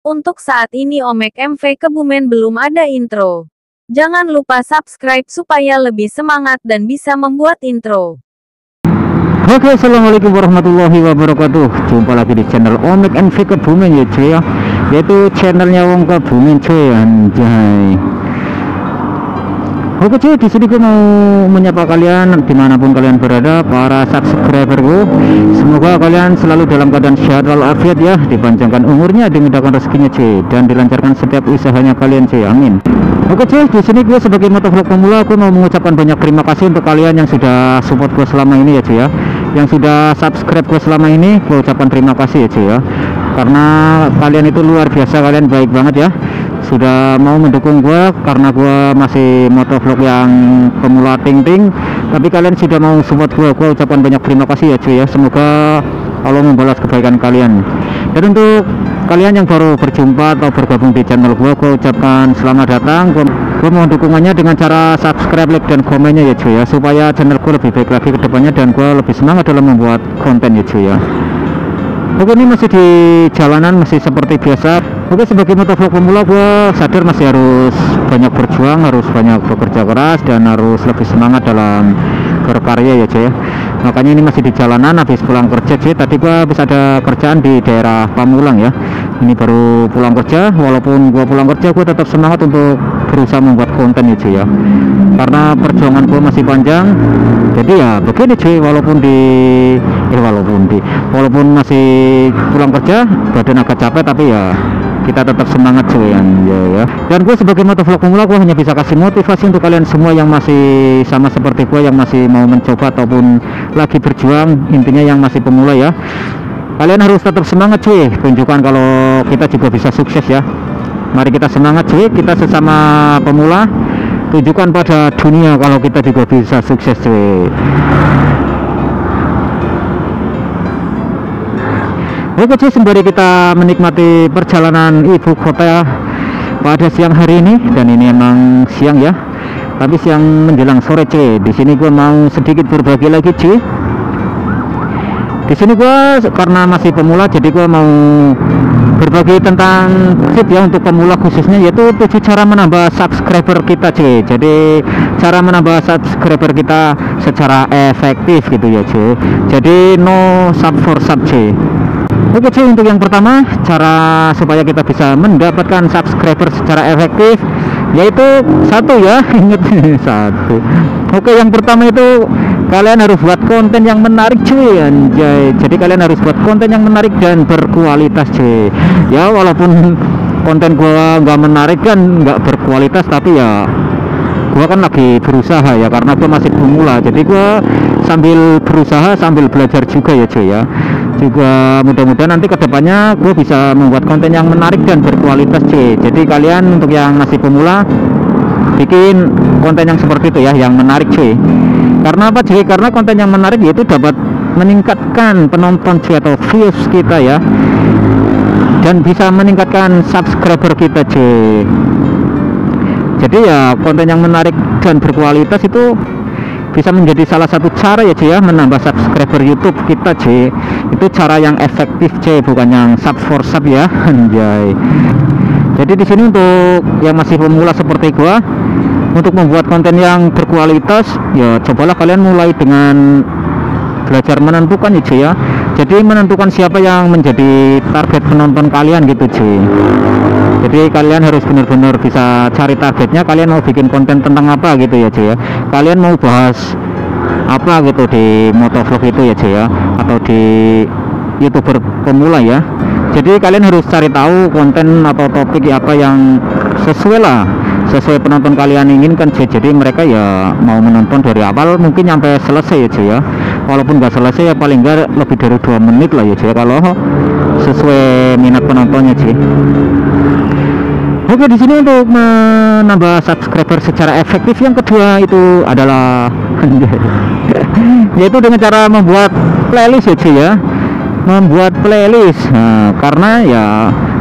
Untuk saat ini Omek MV Kebumen belum ada intro. Jangan lupa subscribe supaya lebih semangat dan bisa membuat intro. Oke, assalamualaikum warahmatullahi wabarakatuh. Jumpa lagi di channel Omek MV Kebumen ya cuy ya. Yaitu channelnya Wong Kebumen cuy, anjay. Oke cuy, di sini gue mau menyapa kalian dimanapun kalian berada, para subscriberku. Semoga kalian selalu dalam keadaan sehat walafiat ya, dipanjangkan umurnya, dimudahkan rezekinya cuy, dan dilancarkan setiap usahanya kalian cuy, amin. Oke cuy, di sini gue sebagai motovlog pemula, aku mau mengucapkan banyak terima kasih untuk kalian yang sudah support gue selama ini ya cuy ya, yang sudah subscribe gue selama ini. Gue ucapkan terima kasih ya cuy ya, karena kalian itu luar biasa, kalian baik banget ya, sudah mau mendukung gue karena gue masih motovlog yang pemula ting-ting, tapi kalian sudah mau support gue ucapkan banyak terima kasih ya cuy ya. Semoga Allah membalas kebaikan kalian. Dan untuk kalian yang baru berjumpa atau bergabung di channel gue ucapkan selamat datang. Gue mohon dukungannya dengan cara subscribe, like, dan komennya ya cuy ya, supaya channel gue lebih baik lagi ke depannya dan gue lebih semangat dalam membuat konten ya cuy ya. Oke, ini masih di jalanan, masih seperti biasa. Oke, sebagai motovlog pemula gue sadar masih harus banyak berjuang, harus banyak bekerja keras, dan harus lebih semangat dalam berkarya ya cuy ya. Makanya ini masih di jalanan, habis pulang kerja cuy. Tadi gue habis ada kerjaan di daerah Pamulang ya. Ini baru pulang kerja. Walaupun gue pulang kerja, gue tetap semangat untuk berusaha membuat konten ya cuy ya, karena perjuangan gue masih panjang. Jadi ya begini cuy, walaupun masih pulang kerja, badan agak capek, tapi ya kita tetap semangat cuy ya. Dan gue sebagai motovlog pemula, gue hanya bisa kasih motivasi untuk kalian semua yang masih sama seperti gue, yang masih mau mencoba ataupun lagi berjuang, intinya yang masih pemula ya. Kalian harus tetap semangat cuy, tunjukkan kalau kita juga bisa sukses ya. Mari kita semangat cuy, kita sesama pemula, tunjukkan pada dunia kalau kita juga bisa sukses cuy. Oke cuy, sembari kita menikmati perjalanan ibu kota pada siang hari ini, dan ini emang siang ya, tapi siang menjelang sore cuy. Di sini gue mau sedikit berbagi lagi cuy. Di sini gue karena masih pemula, jadi gue mau berbagi tentang tip ya untuk pemula khususnya, yaitu 7 cara menambah subscriber kita cuy. Jadi cara menambah subscriber kita secara efektif gitu ya cuy. Jadi no sub for sub cuy. Oke cuy, untuk yang pertama, cara supaya kita bisa mendapatkan subscriber secara efektif, yaitu satu ya, inget satu. Oke, yang pertama itu kalian harus buat konten yang menarik cuy, anjay. Jadi kalian harus buat konten yang menarik dan berkualitas cuy ya. Walaupun konten gua nggak menarik kan, nggak berkualitas, tapi ya gua kan lagi berusaha ya, karena gua masih pemula. Jadi gua sambil berusaha sambil belajar juga ya cuy ya. Juga mudah-mudahan nanti kedepannya gue bisa membuat konten yang menarik dan berkualitas cuy. Jadi kalian untuk yang masih pemula, bikin konten yang seperti itu ya, yang menarik cuy. Karena apa cuy? Karena konten yang menarik itu dapat meningkatkan penonton cuy atau views kita ya, dan bisa meningkatkan subscriber kita cuy. Jadi ya konten yang menarik dan berkualitas itu bisa menjadi salah satu cara ya cuy ya, menambah subscriber YouTube kita cuy. Itu cara yang efektif cuy, bukan yang sub for sub ya, anjay. Jadi di sini untuk yang masih pemula seperti gua, untuk membuat konten yang berkualitas ya, cobalah kalian mulai dengan belajar menentukan ya cuy ya. Jadi menentukan siapa yang menjadi target penonton kalian gitu cuy. Jadi kalian harus benar-benar bisa cari targetnya, kalian mau bikin konten tentang apa gitu ya cuy ya. Kalian mau bahas apa gitu di motovlog itu ya cuy ya, atau di YouTuber pemula ya. Jadi kalian harus cari tahu konten atau topik apa yang sesuai penonton kalian inginkan cuy. Jadi mereka ya mau menonton dari awal mungkin sampai selesai ya cuy ya. Walaupun nggak selesai ya, paling nggak lebih dari 2 menit lah ya cuy, kalau sesuai minat penontonnya cuy. Oke, di sini untuk menambah subscriber secara efektif yang kedua itu adalah yaitu dengan cara membuat playlist ya cuy ya. Membuat playlist. Nah, karena ya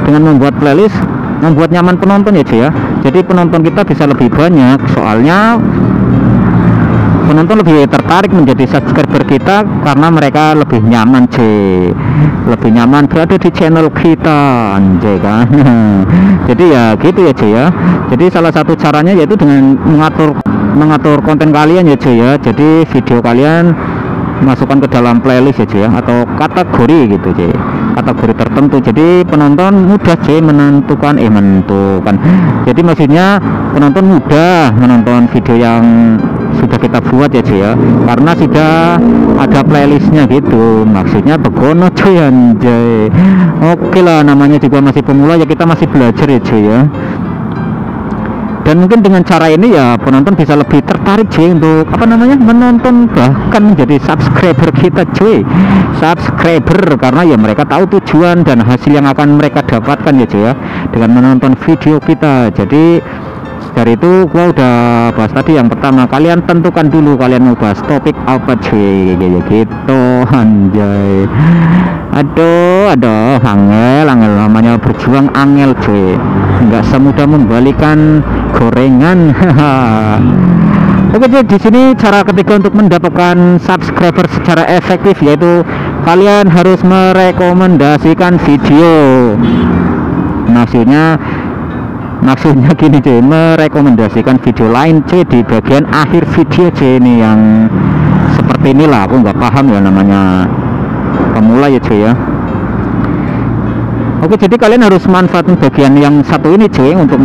dengan membuat playlist membuat nyaman penonton ya cuy ya. Jadi penonton kita bisa lebih banyak, soalnya penonton lebih tertarik menjadi subscriber kita karena mereka lebih nyaman lebih nyaman berada di channel kita anjay kan. Jadi ya gitu ya cuy ya. Jadi salah satu caranya yaitu dengan mengatur konten kalian ya cuy ya. Jadi video kalian masukkan ke dalam playlist ya cuy ya, atau kategori gitu cuy, kategori tertentu. Jadi penonton mudah cuy menentukan jadi maksudnya penonton mudah menonton video yang sudah kita buat ya cuy ya, karena sudah ada playlistnya gitu. Maksudnya begono cuy anjay. Oke lah, namanya juga masih pemula ya, kita masih belajar ya cuy ya. Dan mungkin dengan cara ini ya penonton bisa lebih tertarik cuy untuk menonton, bahkan menjadi subscriber kita cuy, karena ya mereka tahu tujuan dan hasil yang akan mereka dapatkan ya cuy ya dengan menonton video kita. Jadi dari itu gua udah bahas tadi. Yang pertama, kalian tentukan dulu kalian mau bahas topik apa cuy, gitu anjay. Aduh angel namanya berjuang angel cuy, nggak semudah membalikan gorengan. Oke, jadi di sini cara ketiga untuk mendapatkan subscriber secara efektif yaitu kalian harus merekomendasikan video. Maksudnya gini cuy, merekomendasikan video lain cuy di bagian akhir video cuy. Ini yang seperti inilah, aku nggak paham ya, namanya pemula ya cuy ya. Oke, jadi kalian harus manfaatin bagian yang satu ini cuy untuk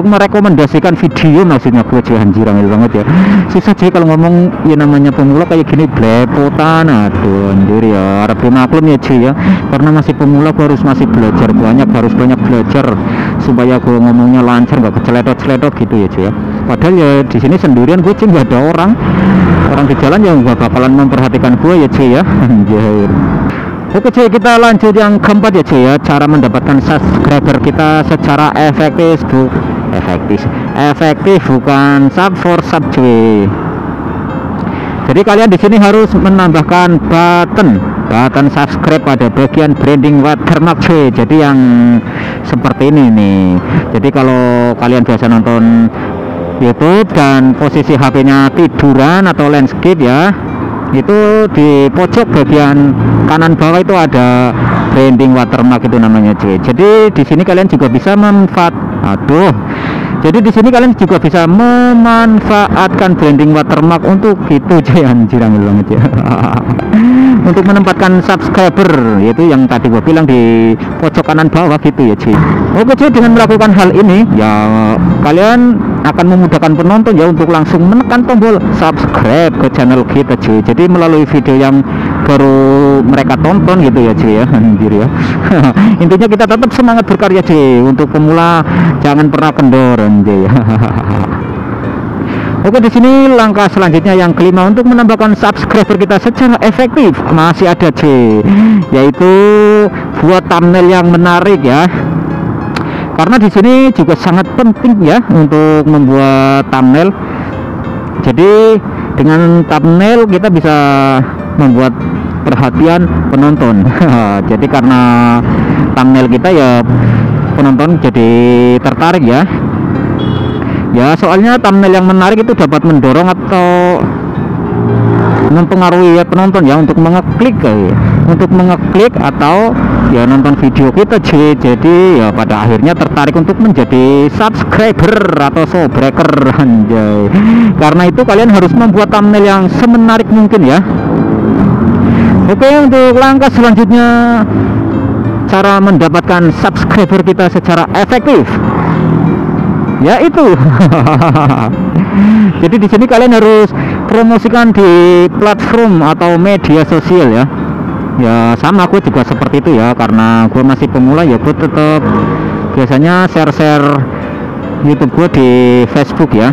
merekomendasikan video. Maksudnya gue cuy, anjir angel banget ya, susah cuy kalau ngomong ya, namanya pemula kayak gini belepotan. Aduh anjir ya, harap dimaklum ya cuy ya, karena masih pemula, gue masih belajar harus banyak belajar supaya gue ngomongnya lancar, nggak keceletot gitu ya cuy ya. Padahal ya di sini sendirian gue cuy, nggak ada orang di jalan yang gak bakalan memperhatikan gue ya cuy ya. Anjir. Oke cuy, kita lanjut yang keempat ya cuy ya, cara mendapatkan subscriber kita secara efektif bukan sub for sub cuy. Jadi kalian di sini harus menambahkan button subscribe pada bagian branding watermark cuy. Jadi yang seperti ini nih. Jadi kalau kalian biasa nonton YouTube dan posisi HP-nya tiduran atau landscape ya, itu di pojok bagian kanan bawah itu ada branding watermark, itu namanya cuy. Jadi di sini kalian juga bisa memanfaatkan branding watermark untuk itu cuy, anjir banget ya. Untuk menempatkan subscriber, yaitu yang tadi gua bilang di pojok kanan bawah gitu ya cuy. Oke cuy, dengan melakukan hal ini ya kalian akan memudahkan penonton ya untuk langsung menekan tombol subscribe ke channel kita cuy. Jadi melalui video yang baru mereka tonton gitu ya cuy ya, anjir ya. Intinya kita tetap semangat berkarya cuy. Untuk pemula jangan pernah kendor anjir ya. Oke, di sini langkah selanjutnya yang kelima untuk menambahkan subscriber kita secara efektif masih ada cuy, yaitu buat thumbnail yang menarik ya. Karena di sini juga sangat penting ya untuk membuat thumbnail. Jadi dengan thumbnail kita bisa membuat perhatian penonton. Jadi karena thumbnail kita ya penonton jadi tertarik ya. Ya soalnya thumbnail yang menarik itu dapat mendorong atau mempengaruhi ya penonton ya untuk mengeklik atau ya nonton video kita cuy. Jadi ya pada akhirnya tertarik untuk menjadi subscriber atau subscriber anjay. Karena itu kalian harus membuat thumbnail yang semenarik mungkin ya. Oke, untuk langkah selanjutnya cara mendapatkan subscriber kita secara efektif yaitu jadi di sini kalian harus promosikan di platform atau media sosial ya. Ya sama, aku juga seperti itu ya, karena gue masih pemula ya, gue tetap biasanya share YouTube gue di Facebook ya.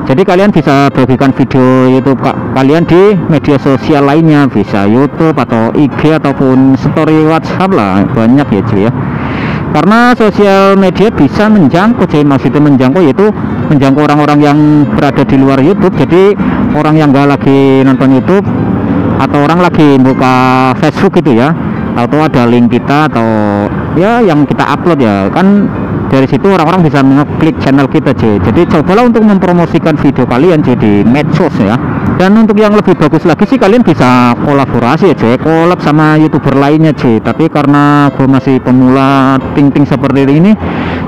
Jadi kalian bisa bagikan video YouTube kalian di media sosial lainnya, bisa YouTube atau IG ataupun story WhatsApp lah, banyak ya cuy ya. Karena sosial media bisa menjangkau cuy, maksudnya menjangkau orang-orang yang berada di luar YouTube. Jadi orang yang nggak lagi nonton YouTube atau orang lagi buka Facebook gitu ya, atau ada link kita atau ya yang kita upload ya kan, dari situ orang-orang bisa mengeklik channel kita cuy. Jadi cobalah untuk mempromosikan video kalian cuy di medsos ya. Dan untuk yang lebih bagus lagi sih kalian bisa kolaborasi ya cuy, collab sama YouTuber lainnya cuy. Tapi karena gue masih pemula ting-ting seperti ini,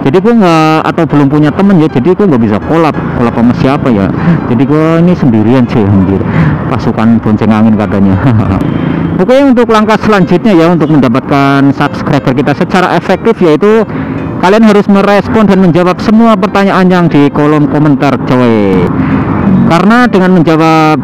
jadi gue nggak, atau belum punya temen ya, jadi gue nggak bisa collab sama siapa ya. Jadi gue ini sendirian cuy, anjir. Pasukan bonceng angin katanya. Oke, untuk langkah selanjutnya ya untuk mendapatkan subscriber kita secara efektif, yaitu kalian harus merespon dan menjawab semua pertanyaan yang di kolom komentar coy. Karena dengan menjawab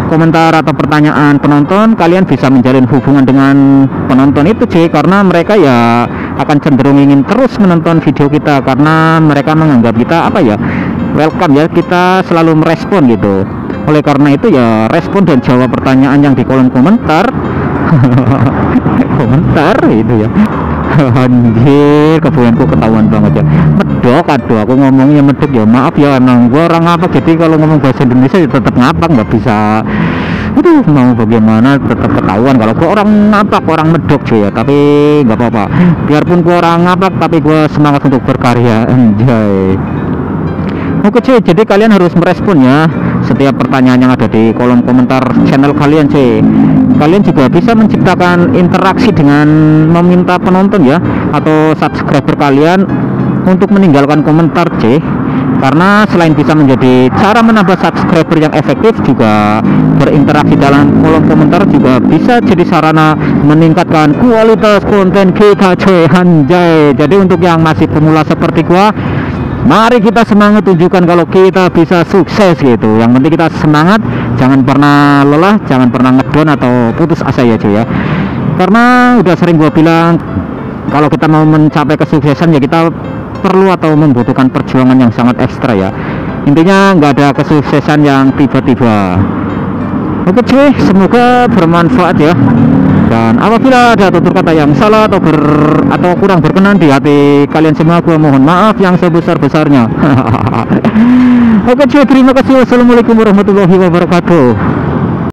komentar atau pertanyaan penonton, kalian bisa menjalin hubungan dengan penonton itu cuy, karena mereka ya akan cenderung ingin terus menonton video kita, karena mereka menganggap kita apa ya, welcome ya, kita selalu merespon gitu. Oleh karena itu ya respon dan jawab pertanyaan yang di kolom komentar. Komentar itu ya. Anjir, kebuanku ketahuan banget ya. Medok, aduh aku ngomongnya medok ya, maaf ya, emang gua orang ngapak, jadi kalau ngomong bahasa Indonesia ya tetap ngapak, nggak bisa. Aduh, mau bagaimana tetap ketahuan kalau gua orang ngapak, orang medok cuy ya. Tapi nggak apa-apa, biarpun gua orang ngapak tapi gua semangat untuk berkarya. Anjay. Oke cuy, jadi kalian harus merespon ya setiap pertanyaan yang ada di kolom komentar channel kalian cuy. Kalian juga bisa menciptakan interaksi dengan meminta penonton ya atau subscriber kalian untuk meninggalkan komentar cuy. Karena selain bisa menjadi cara menambah subscriber yang efektif, juga berinteraksi dalam kolom komentar juga bisa jadi sarana meningkatkan kualitas konten kita cuy. Anjay. Jadi untuk yang masih pemula seperti gua, mari kita semangat, tunjukkan kalau kita bisa sukses gitu. Yang penting kita semangat, jangan pernah lelah, jangan pernah ngedon atau putus asa ya cuy ya. Karena udah sering gua bilang, kalau kita mau mencapai kesuksesan ya kita perlu atau membutuhkan perjuangan yang sangat ekstra ya. Intinya nggak ada kesuksesan yang tiba-tiba. Oke cuy, semoga bermanfaat ya. Dan apabila ada tutur kata yang salah atau kurang berkenan di hati kalian semua, gua mohon maaf yang sebesar-besarnya. Oke cuy, terima kasih. Wassalamualaikum warahmatullahi wabarakatuh.